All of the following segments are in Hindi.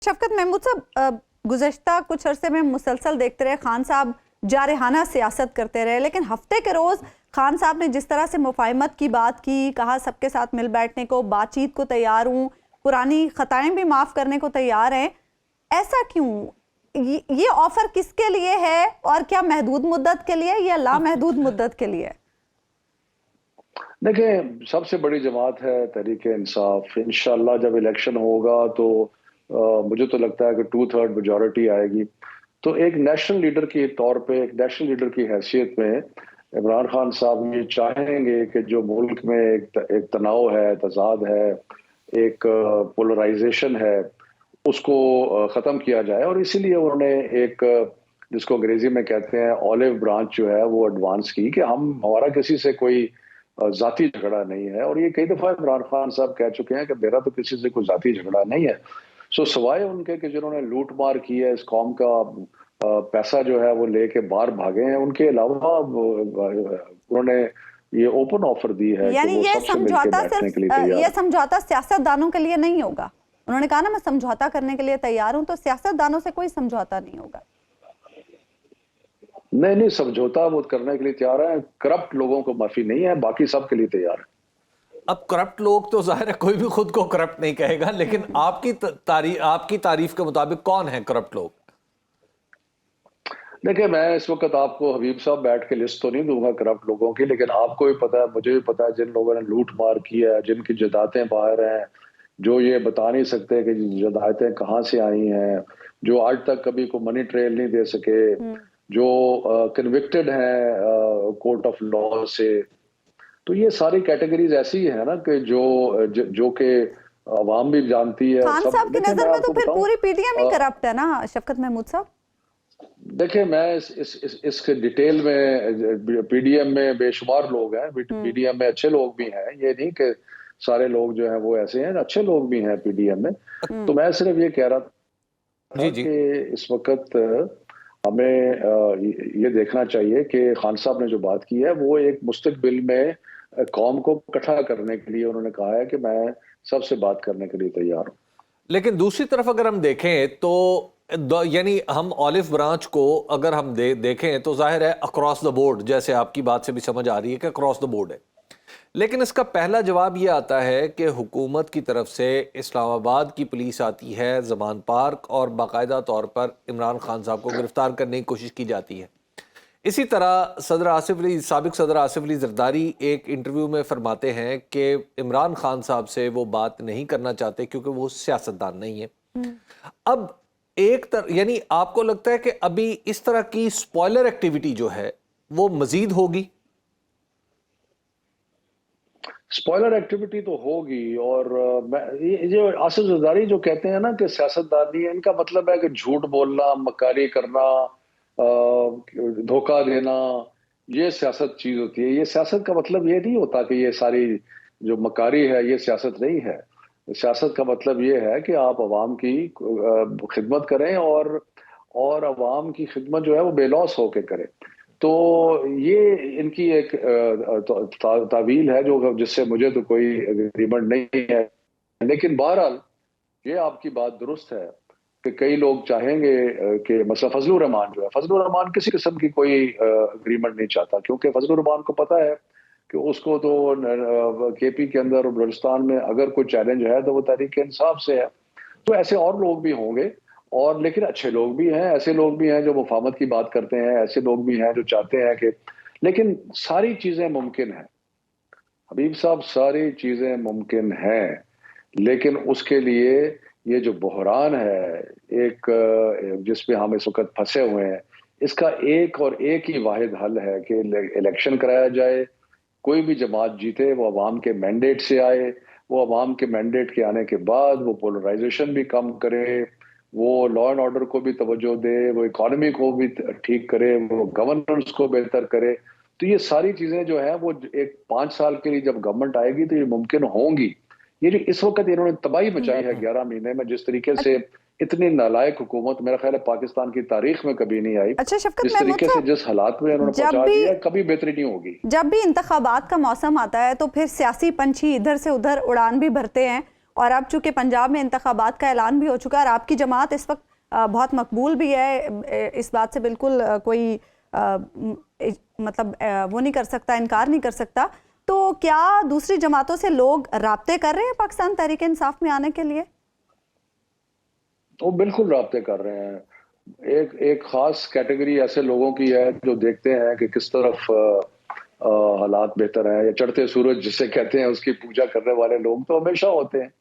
शफकत महमूद साहब, गुज़श्ता कुछ अरसे में मुसलसल देखते रहे खान साहब जारहाना सियासत करते रहे, लेकिन हफ्ते के रोज़ खान साहब ने जिस तरह से मुफाहमत की बात की, कहा सबके साथ मिल बैठने को, बातचीत को तैयार हूँ, पुरानी खताएं भी माफ़ करने को तैयार हैं, ऐसा क्यों? ये ऑफर किसके लिए है और क्या महदूद मुद्दत के लिए या लामहदूद मुद्दत के लिए? देखिए, सबसे बड़ी जमात है तहरीक इंसाफ। इंशाल्लाह जब इलेक्शन होगा तो मुझे तो लगता है कि 2/3 मेजॉरिटी आएगी। तो एक नेशनल लीडर के तौर पे, एक नेशनल लीडर की हैसियत में इमरान खान साहब ये चाहेंगे कि जो मुल्क में एक तनाव है, तजाद है, एक पोलराइजेशन है, उसको ख़त्म किया जाए। और इसीलिए उन्होंने एक जिसको अंग्रेजी में कहते हैं ऑलिव ब्रांच जो है वो एडवांस की कि हमारा किसी से कोई जाती झगड़ा नहीं है। और ये कई दफा इमरान खान साहब कह चुके हैं कि मेरा तो किसी से कोई जाती झगड़ा नहीं है। सो सवाए उनके कि जिन्होंने लूट मार की है, इस कौम का पैसा जो है वो लेके बाहर भागे हैं, उनके अलावा उन्होंने ये ओपन ऑफर दी है कि वो सबसे मिलकर बैठने के लिए तैयार। ये समझौता सियासतदानों के लिए नहीं होगा। उन्होंने कहा ना मैं समझौता करने के लिए तैयार हूं, तो सियासतदानों से कोई समझौता नहीं होगा। नहीं, समझौता वो करने के लिए तैयार है। करप्ट लोगों को माफी नहीं है, बाकी सब के लिए तैयार है। अब करप्ट लोग तो जाहिर है कोई भी खुद को करप्ट नहीं कहेगा, लेकिन आपकी तारीफ के मुताबिक कौन है करप्ट लोग? देखिए, मैं इस वक्त आपको हबीब साहब बैठ के लिस्ट तो नहीं दूंगा करप्ट लोगों की, लेकिन आपको भी पता है, मुझे भी पता है, जिन लोगों ने लूट मार की है, जिनकी जदातें बाहर हैं, जो ये बता नहीं सकते कि जदातें कहाँ से आई हैं, जो आज तक कभी को मनी ट्रेल नहीं दे सके, जो कन्विक्टेड हैं कोर्ट ऑफ लॉ से। तो ये सारी कैटेगरीज ऐसी है ना कि जो कि अवाम भी जानती है। खान साहब की नजर में तो फिर पूरी पीडीएम ही करप्ट है ना शफकत महमूद साहब? देखिए, मैं इसके डिटेल में, पीडीएम में बेशुमार लोग हैं, पीडीएम में अच्छे लोग भी हैं, ये नहीं कि सारे लोग जो हैं वो ऐसे हैं, अच्छे लोग भी हैं पीडीएम में। तो मैं सिर्फ ये कह रहा था कि इस वक्त हमें ये देखना चाहिए कि खान साहब ने जो बात की है वो एक मुस्तकबिल में कौम को इकट्ठा करने के लिए उन्होंने कहा है कि मैं सबसे बात करने के लिए तैयार हूं। लेकिन दूसरी तरफ अगर हम देखें तो यानी हम ऑलिव ब्रांच को अगर हम देखें तो जाहिर है अक्रॉस द बोर्ड, जैसे आपकी बात से भी समझ आ रही है कि अक्रॉस द बोर्ड है, लेकिन इसका पहला जवाब ये आता है कि हुकूमत की तरफ से इस्लामाबाद की पुलिस आती है ज़मान पार्क और बाकायदा तौर पर इमरान खान साहब को गिरफ्तार करने की कोशिश की जाती है। इसी तरह साबिक सदर आसिफ अली जरदारी एक इंटरव्यू में फरमाते हैं कि इमरान खान साहब से वो बात नहीं करना चाहते क्योंकि वो सियासतदान नहीं है। अब यानी आपको लगता है कि अभी इस तरह की स्पॉइलर एक्टिविटी जो है वो मजीद होगी? स्पॉइलर एक्टिविटी तो होगी। और ये जो आसिफ जरदारी जो कहते हैं ना कि सियासतदान नहीं है, इनका मतलब है कि झूठ बोलना, मक्कारी करना, धोखा देना, ये सियासत चीज होती है। ये सियासत का मतलब ये नहीं होता कि ये सारी जो मक्कारी है ये सियासत नहीं है। सियासत का मतलब ये है कि आप अवाम की खिदमत करें और अवाम की खिदमत जो है वो बेलौस होके करें। तो ये इनकी एक तावील है जो जिससे मुझे तो कोई एग्रीमेंट नहीं है। लेकिन बहरहाल ये आपकी बात दुरुस्त है कि कई लोग चाहेंगे कि मसला फजलुर रहमान जो है, फजलुर रहमान किसी किस्म की कोई एग्रीमेंट नहीं चाहता, क्योंकि फजलुर रहमान को पता है कि उसको तो केपी के अंदर और बलूचिस्तान में अगर कोई चैलेंज है तो वो तहरीक इंसाफ से है। तो ऐसे और लोग भी होंगे, और लेकिन अच्छे लोग भी हैं, ऐसे लोग भी हैं जो मुफाहमत की बात करते हैं, ऐसे लोग भी हैं जो चाहते हैं कि, लेकिन सारी चीजें मुमकिन हैं हबीब साहब, सारी चीजें मुमकिन हैं। लेकिन उसके लिए ये जो बहरान है एक जिसमें हम इस वक्त फंसे हुए हैं, इसका एक और एक ही वाहिद हल है कि इलेक्शन कराया जाए, कोई भी जमात जीते वो अवाम के मैंडेट से आए, वो अवाम के मैंडेट के आने के बाद वो पोलराइजेशन भी कम करे, वो लॉ एंड ऑर्डर को भी तवज्जो दे, वो इकोनॉमी को भी ठीक करे, वो गवर्नेंस को बेहतर करे। तो ये सारी चीजें जो है वो एक 5 साल के लिए जब गवर्नमेंट आएगी तो ये मुमकिन होंगी। ये जो इस वक्त इन्होंने तबाही मचाई है 11 महीने में, जिस तरीके से इतनी नालायक हुकूमत मेरा ख्याल है पाकिस्तान की तारीख में कभी नहीं आई। अच्छा शफकत, जिस तरीके से जिस हालात में इन्होंने पहुंचा दिया, कभी बेहतरी नहीं होगी। जब भी इंतखाबात का मौसम आता है तो फिर सियासी पंछी इधर से उधर उड़ान भी भरते हैं। और अब चूंकि पंजाब में इंतखाबात का ऐलान भी हो चुका है और आपकी जमात इस वक्त बहुत मकबूल भी है, इस बात से बिल्कुल कोई मतलब वो नहीं कर सकता, इनकार नहीं कर सकता, तो क्या दूसरी जमातों से लोग राब्ते कर रहे हैं पाकिस्तान तहरीक इंसाफ में आने के लिए? वो बिल्कुल राब्ते कर रहे हैं। एक खास कैटेगरी ऐसे लोगों की है जो देखते हैं कि किस तरफ हालात बेहतर हैं, या चढ़ते सूरज जिसे कहते हैं उसकी पूजा करने वाले लोग तो हमेशा होते हैं।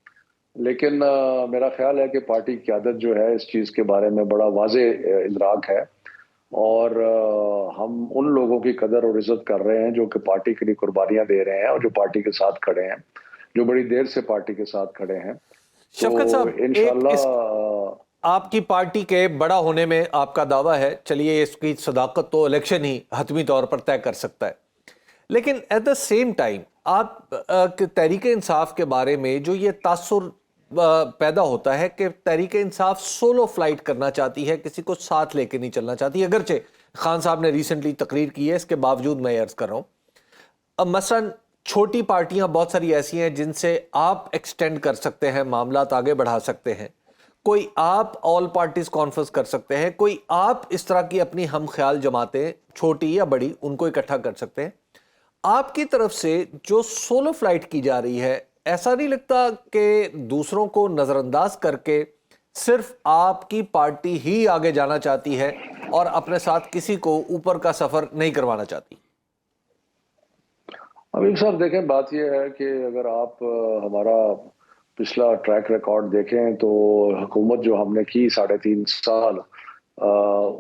लेकिन मेरा ख्याल है कि पार्टी की क़यादत जो है इस चीज़ के बारे में बड़ा वाज़े इदराक है, और हम उन लोगों की कदर और इज्जत कर रहे हैं जो कि पार्टी के लिए कुर्बानियां दे रहे हैं और जो पार्टी के साथ खड़े हैं, जो बड़ी देर से पार्टी के साथ खड़े हैं। शफकत साहब, तो इंशाल्लाह आपकी पार्टी के बड़ा होने में आपका दावा है, चलिए इसकी सदाकत तो इलेक्शन ही हतमी तौर पर तय कर सकता है, लेकिन एट द सेम टाइम आप तहरीक इंसाफ के बारे में जो ये तासुर पैदा होता है कि तहरीक इंसाफ सोलो फ्लाइट करना चाहती है, किसी को साथ लेके नहीं चलना चाहती, अगरचे खान साहब ने रिसेंटली तकरीर की है, इसके बावजूद मैं अर्ज कर रहा हूँ, अब मसलन छोटी पार्टियां बहुत सारी ऐसी हैं जिनसे आप एक्सटेंड कर सकते हैं, मामलात आगे बढ़ा सकते हैं, कोई आप ऑल पार्टीज कॉन्फ्रेंस कर सकते हैं, कोई आप इस तरह की अपनी हम ख्याल जमातें छोटी या बड़ी उनको इकट्ठा कर सकते हैं। आपकी तरफ से जो सोलो फ्लाइट की जा रही है, ऐसा नहीं लगता कि दूसरों को नजरअंदाज करके सिर्फ आपकी पार्टी ही आगे जाना चाहती है और अपने साथ किसी को ऊपर का सफर नहीं करवाना चाहती? अभी सर देखें, बात यह है कि अगर आप हमारा पिछला ट्रैक रिकॉर्ड देखें तो हुकूमत जो हमने की 3.5 साल,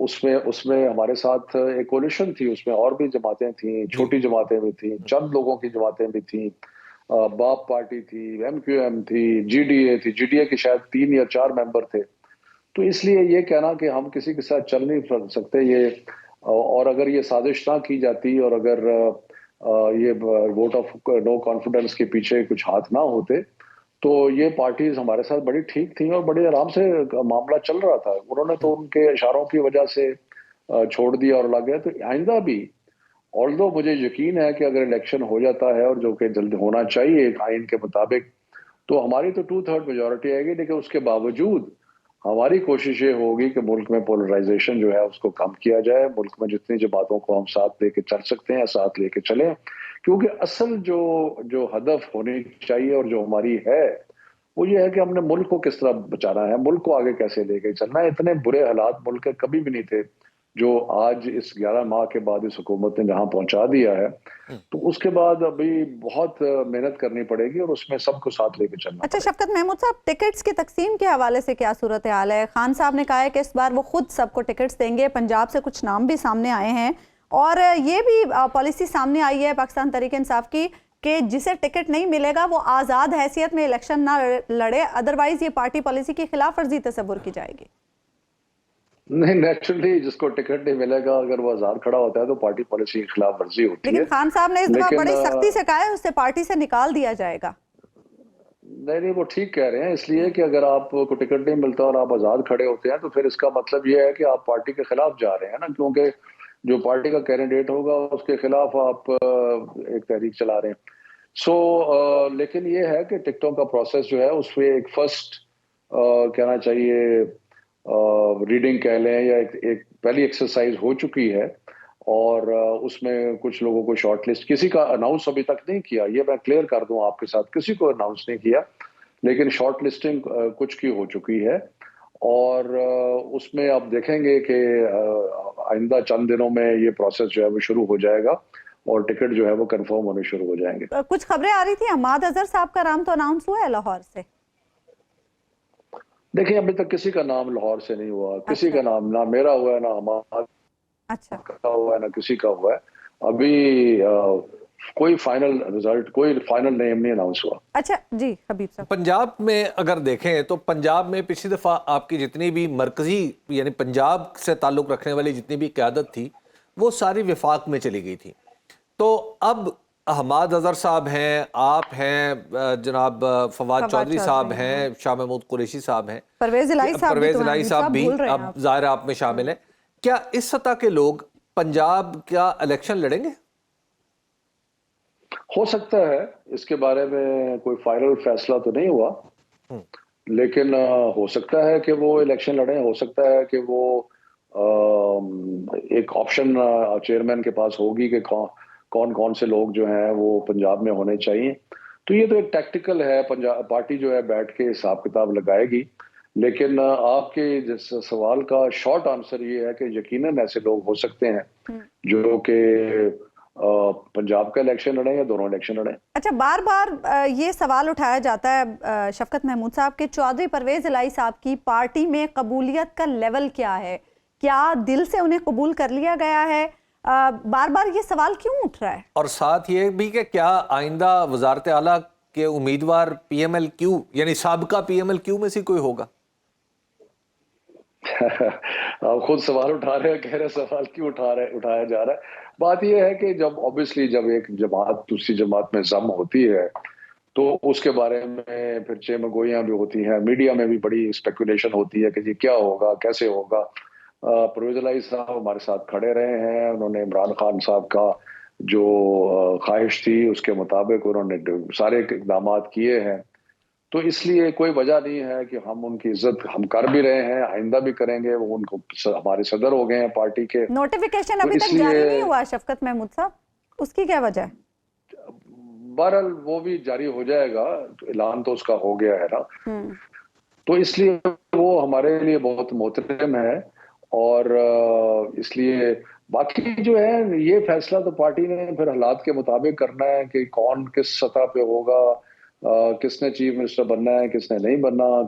उसमें उसमें हमारे साथ एक कोलिशन थी, उसमें और भी जमातें थी, छोटी जमातें भी थी, चंद लोगों की जमातें भी थी, बाप पार्टी थी, MQM थी, GDA थी, GDA के शायद 3 या 4 मेंबर थे। तो इसलिए ये कहना कि हम किसी के साथ चल नहीं सकते, ये और अगर ये साजिश ना की जाती और अगर ये वोट ऑफ नो कॉन्फिडेंस के पीछे कुछ हाथ ना होते तो ये पार्टीज हमारे साथ बड़ी ठीक थी और बड़े आराम से मामला चल रहा था। उन्होंने तो उनके इशारों की वजह से छोड़ दिया और लग गया। तो आइंदा भी, ऑल्दो मुझे यकीन है कि अगर इलेक्शन हो जाता है और जो कि जल्द होना चाहिए आइन के मुताबिक, तो हमारी तो 2/3 मेजोरिटी आएगी, लेकिन उसके बावजूद हमारी कोशिश ये होगी कि मुल्क में पोलराइजेशन जो है उसको कम किया जाए, मुल्क में जितनी जमातों को हम साथ लेके चल सकते हैं साथ लेके चलें, क्योंकि असल जो हदफ होनी चाहिए और जो हमारी है वो ये है कि हमने मुल्क को किस तरह बचाना है, मुल्क को आगे कैसे लेके चलना है। इतने बुरे हालात मुल्क के कभी भी नहीं थे जो आज इस 11 माह के बाद इस हुकूमत ने जहां पहुंचा दिया है, तो उसके बाद अभी बहुत मेहनत करनी पड़ेगी और उसमें सबको साथ लेके चलना। अच्छा शफकत महमूद साहब, टिकट्स की तकसीम के हवाले से क्या सूरत हाल है? खान साहब ने कहा है कि इस बार वो खुद सबको टिकट्स देंगे, पंजाब से कुछ नाम भी सामने आए हैं और ये भी पॉलिसी सामने आई है पाकिस्तान तहरीक इंसाफ की कि जिसे टिकट नहीं मिलेगा वो आज़ाद हैसियत में इलेक्शन ना लड़े, अदरवाइज ये पार्टी पॉलिसी की खिलाफ वर्जी तस्वुर की जाएगी। नहीं, नेचुरली जिसको टिकट नहीं मिलेगा अगर वो आजाद खड़ा होता है तो पार्टी पॉलिसी की खिलाफ वर्जी होती है। लेकिन खान साहब ने इस दफा बड़ी सख्ती से कहा है उससे पार्टी से निकाल दिया जाएगा। नहीं, वो ठीक कह रहे हैं, इसलिए कि अगर आपको टिकट नहीं मिलता और आप आजाद खड़े होते हैं तो फिर इसका मतलब ये है कि आप पार्टी के खिलाफ जा रहे हैं ना, क्योंकि जो पार्टी का कैंडिडेट होगा उसके खिलाफ आप एक तहरीक चला रहे हैं। लेकिन ये है कि टिकटों का प्रोसेस जो है उसमें एक फर्स्ट कहना चाहिए रीडिंग कह लें या एक पहली एक्सरसाइज हो चुकी है और उसमें कुछ लोगों को शॉर्टलिस्ट, किसी का अनाउंस अभी तक नहीं किया, ये मैं क्लियर कर दूं आपके साथ, किसी को अनाउंस नहीं किया, लेकिन शॉर्ट लिस्टिंग कुछ की हो चुकी है और उसमें आप देखेंगे कि आइंदा चंद दिनों में ये प्रोसेस जो है वो शुरू हो जाएगा और टिकट जो है वो कंफर्म होने शुरू हो जाएंगे। कुछ खबरें आ रही थी हमाद अजहर साहब का नाम तो अनाउंस हुआ है लाहौर से। देखिए, अभी तक किसी का नाम लाहौर से नहीं हुआ, किसी का नाम ना मेरा हुआ है ना हमारा का हुआ है ना किसी का हुआ है। अभी कोई फाइनल रिजल्ट, कोई फाइनल नेम नहीं अनाउंस हुआ। अच्छा जी हबीब साहब, पंजाब में अगर देखें तो पंजाब में पिछली दफा आपकी जितनी भी मरकजी यानी पंजाब से ताल्लुक रखने वाली जितनी भी क़यादत थी वो सारी विफाक में चली गई थी। तो अब हमाद अजहर साहब हैं, आप हैं, जनाब फवाद चौधरी साहब हैं, शाह महमूद कुरैशी साहब हैं, परवेज इलाही साहब भी अब ज़ाहिर आप में शामिल हैं। क्या इस सतह के लोग पंजाब का इलेक्शन लड़ेंगे? हो सकता है, इसके बारे में कोई फाइनल फैसला तो नहीं हुआ, लेकिन हो सकता है कि वो इलेक्शन लड़े, हो सकता है कि वो एक ऑप्शन चेयरमैन के पास होगी कि कौन कौन से लोग जो हैं वो पंजाब में होने चाहिए। तो ये तो एक टैक्टिकल है, पंजाब पार्टी जो है बैठ के हिसाब किताब लगाएगी। लेकिन आपके जिस सवाल का शॉर्ट आंसर ये है कि यकीनन ऐसे लोग हो सकते हैं जो कि पंजाब का इलेक्शन लड़े या दोनों इलेक्शन लड़े। अच्छा, बार बार ये सवाल उठाया जाता है शफकत महमूद साहब के चौधरी परवेज इलाही साहब की पार्टी में कबूलियत का लेवल क्या है, क्या दिल से उन्हें कबूल कर लिया गया है? बार बार ये सवाल क्यों उठ रहा है? और साथ ये भी कि क्या आइंदा वजारत आला के उम्मीदवार PMLQ यानी साबका PMLQ में से कोई होगा? आप खुद सवाल उठा रहे हैं, कह रहे सवाल क्यों उठाया जा रहा है। बात यह है कि जब ऑब्वियसली जब एक जमात दूसरी जमात में जम होती है तो उसके बारे में फिर चेमगोइयां भी होती हैं, मीडिया में भी बड़ी स्पेकुलेशन होती है कि जी क्या होगा, कैसे होगा। परवेज इलाही साहब हमारे साथ खड़े रहे हैं, उन्होंने इमरान खान साहब का जो ख्वाहिश थी उसके मुताबिक उन्होंने सारे इकदाम किए हैं। तो इसलिए कोई वजह नहीं है कि हम उनकी इज्जत हम कर भी रहे हैं, आइंदा भी करेंगे। वो उनको हमारे सदर हो गए हैं पार्टी के। नोटिफिकेशन तो अभी तक जारी नहीं हुआ शफकत महमूद साहब, उसकी क्या वजह है? बहरहाल वो भी जारी हो जाएगा, ऐलान तो उसका हो गया है ना। तो इसलिए वो हमारे लिए बहुत मोहतरम है। और इसलिए बाकी जो है ये फैसला तो पार्टी ने फिर हालात के मुताबिक करना है कि कौन किस सतह पे होगा, किसने चीफ मिनिस्टर बनना है, किसने नहीं बनना।